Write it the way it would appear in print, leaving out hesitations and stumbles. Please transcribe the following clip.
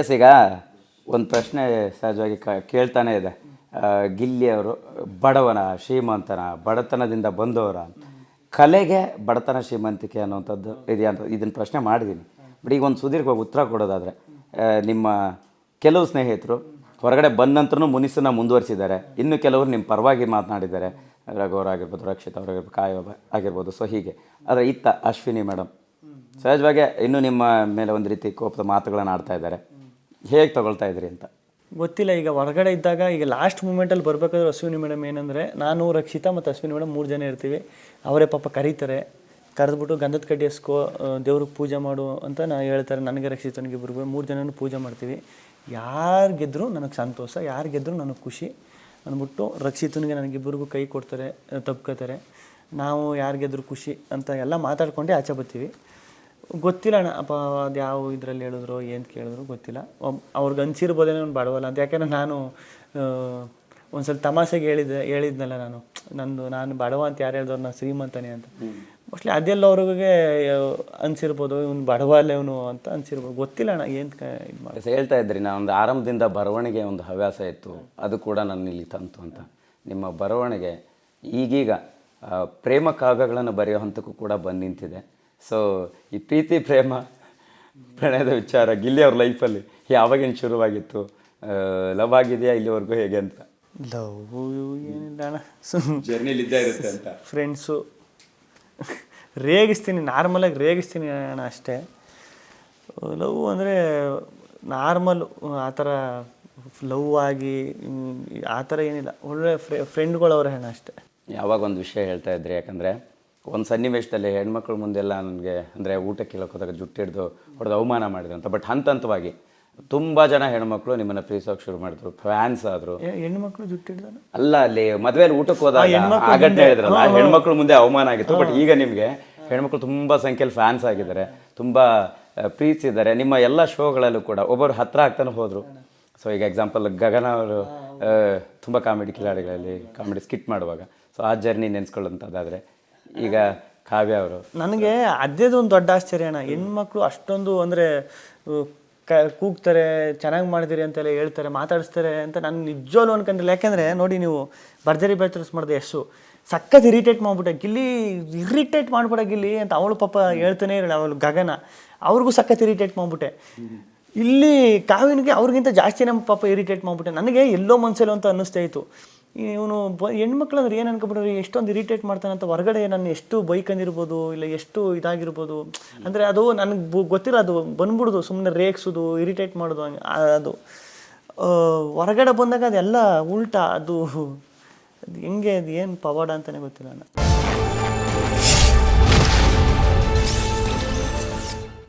S, ಈಗ ಒಂದು ಪ್ರಶ್ನೆ ಸಹಜವಾಗಿ ಕೇಳ್ತಾನೆ ಇದೆ. ಗಿಲ್ಲಿ ಅವರು ಬಡವನ, ಶ್ರೀಮಂತನ, ಬಡತನದಿಂದ ಬಂದವರ, ಕಲೆಗೆ ಬಡತನ ಶ್ರೀಮಂತಿಕೆ ಅನ್ನೋವಂಥದ್ದು ಇದೆಯಾ ಅಂತ ಇದನ್ನು ಪ್ರಶ್ನೆ ಮಾಡಿದ್ದೀನಿ. ಬಟ್ ಈಗ ಒಂದು ಸುದೀರ್ಘವಾಗಿ ಉತ್ತರ ಕೊಡೋದಾದರೆ, ನಿಮ್ಮ ಕೆಲವು ಸ್ನೇಹಿತರು ಹೊರಗಡೆ ಬಂದ ನಂತರನೂ ಮುನಿಸನ್ನು ಮುಂದುವರಿಸಿದ್ದಾರೆ, ಇನ್ನು ಕೆಲವರು ನಿಮ್ಮ ಪರವಾಗಿ ಮಾತನಾಡಿದ್ದಾರೆ. ರಘುವರ್ ಆಗಿರ್ಬೋದು, ರಕ್ಷಿತ್ ಅವರಾಗಿರ್ಬೋದು, ಕಾಯ್ ಆಗಿರ್ಬೋದು. ಸೊ ಹೀಗೆ. ಆದರೆ ಇತ್ತ ಅಶ್ವಿನಿ ಮೇಡಮ್ ಸಹಜವಾಗಿ ಇನ್ನೂ ನಿಮ್ಮ ಮೇಲೆ ಒಂದು ರೀತಿ ಕೋಪದ ಮಾತುಗಳನ್ನು ಆಡ್ತಾ ಇದ್ದಾರೆ. ಹೇಗೆ ತೊಗೊಳ್ತಾ ಇದ್ರಿ ಅಂತ ಗೊತ್ತಿಲ್ಲ. ಈಗ ಹೊರಗಡೆ ಇದ್ದಾಗ ಈಗ ಲಾಸ್ಟ್ ಮೂಮೆಂಟಲ್ಲಿ ಬರಬೇಕಾದ್ರೆ ಅಶ್ವಿನಿ ಮೇಡಮ್ ಏನಂದರೆ, ನಾನು ರಕ್ಷಿತಾ ಮತ್ತು ಅಶ್ವಿನಿ ಮೇಡಮ್ 3 ಜನ ಇರ್ತೀವಿ. ಅವರೇ ಪಾಪ ಕರೀತಾರೆ, ಕರೆದ್ಬಿಟ್ಟು ಗಂಧದ ಕಡ್ಡಿ ಎಸ್ಕೋ, ದೇವ್ರಿಗೆ ಪೂಜೆ ಮಾಡು ಅಂತ ಹೇಳ್ತಾರೆ. ನನಗೆ ರಕ್ಷಿತನಿಗೆ ಇಬ್ಬರಿಗೂ 3 ಜನನೂ ಪೂಜೆ ಮಾಡ್ತೀವಿ. ಯಾರು ಗೆದ್ದರೂ ನನಗೆ ಸಂತೋಷ, ಯಾರು ಗೆದ್ದರೂ ನನಗೆ ಖುಷಿ ಅಂದ್ಬಿಟ್ಟು ನನಗೆ ನನಗಿಬ್ಬರಿಗೂ ಕೈ ಕೊಡ್ತಾರೆ, ತಪ್ಕೋತಾರೆ. ನಾವು ಯಾರು ಗೆದ್ದರೂ ಖುಷಿ ಅಂತ ಎಲ್ಲ ಮಾತಾಡ್ಕೊಂಡೆ ಆಚೆ ಬರ್ತೀವಿ. ಗೊತ್ತಿಲ್ಲ ಅಣ್ಣ ಅಪ್ಪ ಅದು ಯಾವ ಇದರಲ್ಲಿ ಹೇಳಿದ್ರು ಏನು ಕೇಳಿದ್ರು ಗೊತ್ತಿಲ್ಲ. ಅವ್ರಿಗೆ ಅನ್ಸಿರ್ಬೋದೇನೋ ಒಂದು ಬಡವಲ್ಲ ಅಂತ. ಯಾಕೆಂದರೆ ನಾನು ಒಂದು ಸ್ವಲ್ಪ ತಮಾಷೆಗೆ ಹೇಳಿದ್ನಲ್ಲ, ನಾನು ಬಡವ ಅಂತ ಯಾರು ಹೇಳಿದವ್ರು, ನಾನು ಶ್ರೀಮಂತನೇ ಅಂತ. ಮೋಸ್ಟ್ಲಿ ಅದೆಲ್ಲ ಅವ್ರಿಗೆ ಅನ್ಸಿರ್ಬೋದು, ಇವನು ಬಡವ ಅಲ್ಲ ಇವನು ಅಂತ ಅನ್ಸಿರ್ಬೋದು. ಗೊತ್ತಿಲ್ಲ ಅಣ್ಣ ಏನು ಇದು ಮಾಡಿ. ಹೇಳ್ತಾ ಇದ್ರಿ, ನಾನು ಒಂದು ಆರಂಭದಿಂದ ಬರವಣಿಗೆ ಒಂದು ಹವ್ಯಾಸ ಇತ್ತು, ಅದು ಕೂಡ ನನ್ನ ಇಲ್ಲಿ ತಂತು ಅಂತ. ನಿಮ್ಮ ಬರವಣಿಗೆ ಈಗೀಗ ಪ್ರೇಮ ಕಾವ್ಯಗಳನ್ನು ಬರೆಯೋ ಹಂತಕ್ಕೂ ಕೂಡ ಬಂದು ನಿಂತಿದೆ. ಸೊ ಈ ಪ್ರೀತಿ ಪ್ರೇಮ ಪ್ರಣಯದ ವಿಚಾರ ಗಿಲ್ಲಿ ಅವ್ರ ಲೈಫಲ್ಲಿ ಯಾವಾಗಿನ ಶುರುವಾಗಿತ್ತು? ಲವ್ ಆಗಿದೆಯಾ ಇಲ್ಲಿವರೆಗೂ, ಹೇಗೆ ಅಂತ? ಲವ್ ಏನಿಲ್ಲ ಅಣ್ಣ, ಜರ್ನಿಲಿದ್ದೇ ಇರುತ್ತೆ ಅಂತ. ಫ್ರೆಂಡ್ಸು ರೇಗಿಸ್ತೀನಿ, ನಾರ್ಮಲಾಗಿ ರೇಗಿಸ್ತೀನಿ ಅಣ್ಣ ಅಷ್ಟೇ. ಲವ್ ಅಂದರೆ ನಾರ್ಮಲ್, ಆ ಥರ ಲವ್ ಆಗಿ ಆ ಥರ ಏನಿಲ್ಲ. ಒಳ್ಳೆ ಫ್ರೆಂಡ್ಗಳವ್ರೆ ಅಣ್ಣ ಅಷ್ಟೇ. ಯಾವಾಗ ಒಂದು ವಿಷಯ ಹೇಳ್ತಾ ಇದ್ರಿ, ಯಾಕಂದರೆ ಒಂದು ಸನ್ನಿವೇಶದಲ್ಲಿ ಹೆಣ್ಮಕ್ಳ ಮುಂದೆಲ್ಲ ನನಗೆ ಅಂದರೆ ಊಟಕ್ಕೆ ಕೇಳೋಕೋದಾಗ ಜುಟ್ಟು ಹಿಡಿದು ಹೊಡೆದು ಅವಮಾನ ಮಾಡಿದ್ರು ಅಂತ. ಬಟ್ ಹಂತವಾಗಿ ತುಂಬ ಜನ ಹೆಣ್ಮಕ್ಳು ನಿಮ್ಮನ್ನು ಪ್ರೀತಿಸೋಕೆ ಶುರು ಮಾಡಿದ್ರು, ಫ್ಯಾನ್ಸ್ ಆದರು. ಹೆಣ್ಮಕ್ಳು ಜುಟ್ಟು ಹಿಡಿದ್ರು ಅಲ್ಲ, ಅಲ್ಲಿ ಮದುವೆಯಲ್ಲಿ ಊಟಕ್ಕೆ ಹೋದಾಗ ಆಗಟ್ಟೆ ಹೇಳಿದ್ರಲ್ಲ, ಹೆಣ್ಮಕ್ಳು ಮುಂದೆ ಅವಮಾನ ಆಗಿತ್ತು. ಬಟ್ ಈಗ ನಿಮಗೆ ಹೆಣ್ಮಕ್ಳು ತುಂಬ ಸಂಖ್ಯೆಯಲ್ಲಿ ಫ್ಯಾನ್ಸ್ ಆಗಿದ್ದಾರೆ, ತುಂಬ ಪ್ರೀತಿಸಿದ್ದಾರೆ. ನಿಮ್ಮ ಎಲ್ಲ ಶೋಗಳಲ್ಲೂ ಕೂಡ ಒಬ್ಬರು ಹತ್ರ ಆಗ್ತಾನೆ ಹೋದರು. ಸೊ ಈಗ ಎಕ್ಸಾಂಪಲ್ ಗಗನ ಅವರು ತುಂಬ ಕಾಮಿಡಿ ಕಿಲಾಡಿಗಳಲ್ಲಿ ಕಾಮಿಡಿ ಸ್ಕಿಟ್ ಮಾಡುವಾಗ, ಸೊ ಆ ಜರ್ನಿ ನೆನೆಸ್ಕೊಳ್ಳೋಂಥದ್ದಾದರೆ, ಈಗ ಕಾವ್ಯ ಅವರು. ನನಗೆ ಅದೇದು ಒಂದು ದೊಡ್ಡ ಆಶ್ಚರ್ಯ ಅಣ್ಣ. ಹೆಣ್ಮಕ್ಳು ಅಷ್ಟೊಂದು ಅಂದರೆ ಕೂಗ್ತಾರೆ, ಚೆನ್ನಾಗಿ ಮಾಡಿದಿರಿ ಅಂತೆಲ್ಲ ಹೇಳ್ತಾರೆ, ಮಾತಾಡಿಸ್ತಾರೆ ಅಂತ ನಾನು ನಿಜವಾಗ್ಲೂ ಅನ್ಕೊಂಡಿಲ್ಲ. ಯಾಕೆಂದರೆ ನೋಡಿ, ನೀವು ಭರ್ಜರಿ ಬ್ಯಾಚಲರ್ಸ್ ಮಾಡಿದೆ ಎಷ್ಟು ಸಖತ್ ಇರಿಟೇಟ್ ಮಾಡಿಬಿಟ್ಟೆ. ಗಿಲ್ಲಿ ಇರಿಟೇಟ್ ಮಾಡಿಬಿಡ ಗಿಲ್ಲಿ ಅಂತ ಅವಳು ಪಾಪ ಹೇಳ್ತಾನೆ ಇರಲ್ಲ. ಅವಳು ಗಗನ ಅವ್ರಿಗೂ ಸಖತ್ ಇರಿಟೇಟ್ ಮಾಡಿಬಿಟ್ಟೆ. ಇಲ್ಲಿ ಕಾವ್ಯನಿಗೆ ಅವ್ರಿಗಿಂತ ಜಾಸ್ತಿ ನಮ್ಮ ಪಾಪ ಇರಿಟೇಟ್ ಮಾಡಿಬಿಟ್ಟೆ. ನನಗೆ ಎಲ್ಲೋ ಮನಸ್ಸಲ್ಲೋ ಅಂತ ಅನ್ನಿಸ್ತಾ ಇತ್ತು. ಇವನು ಹೆಣ್ಮಕ್ಳು ಅಂದ್ರೆ ಏನು ಅನ್ಕೊಬಿಟ್ರೆ ಎಷ್ಟೊಂದು ಇರಿಟೇಟ್ ಮಾಡ್ತಾನಂತ. ಹೊರಗಡೆ ನಾನು ಎಷ್ಟು ಬೈಕಂದಿರ್ಬೋದು, ಇಲ್ಲ ಎಷ್ಟು ಇದಾಗಿರ್ಬೋದು, ಅಂದರೆ ಅದು ನನಗೆ ಗೊತ್ತಿಲ್ಲ. ಅದು ಬಂದ್ಬಿಡೋದು ಸುಮ್ಮನೆ ರೇಗ್ಸೋದು, ಇರಿಟೇಟ್ ಮಾಡೋದು, ಹಂಗೆ ಅದು ಹೊರಗಡೆ ಬಂದಾಗ ಅದೆಲ್ಲ ಉಲ್ಟಾ. ಅದು ಹೆಂಗೆ, ಅದು ಏನು ಪವಾಡ ಅಂತಲೇ ಗೊತ್ತಿಲ್ಲ.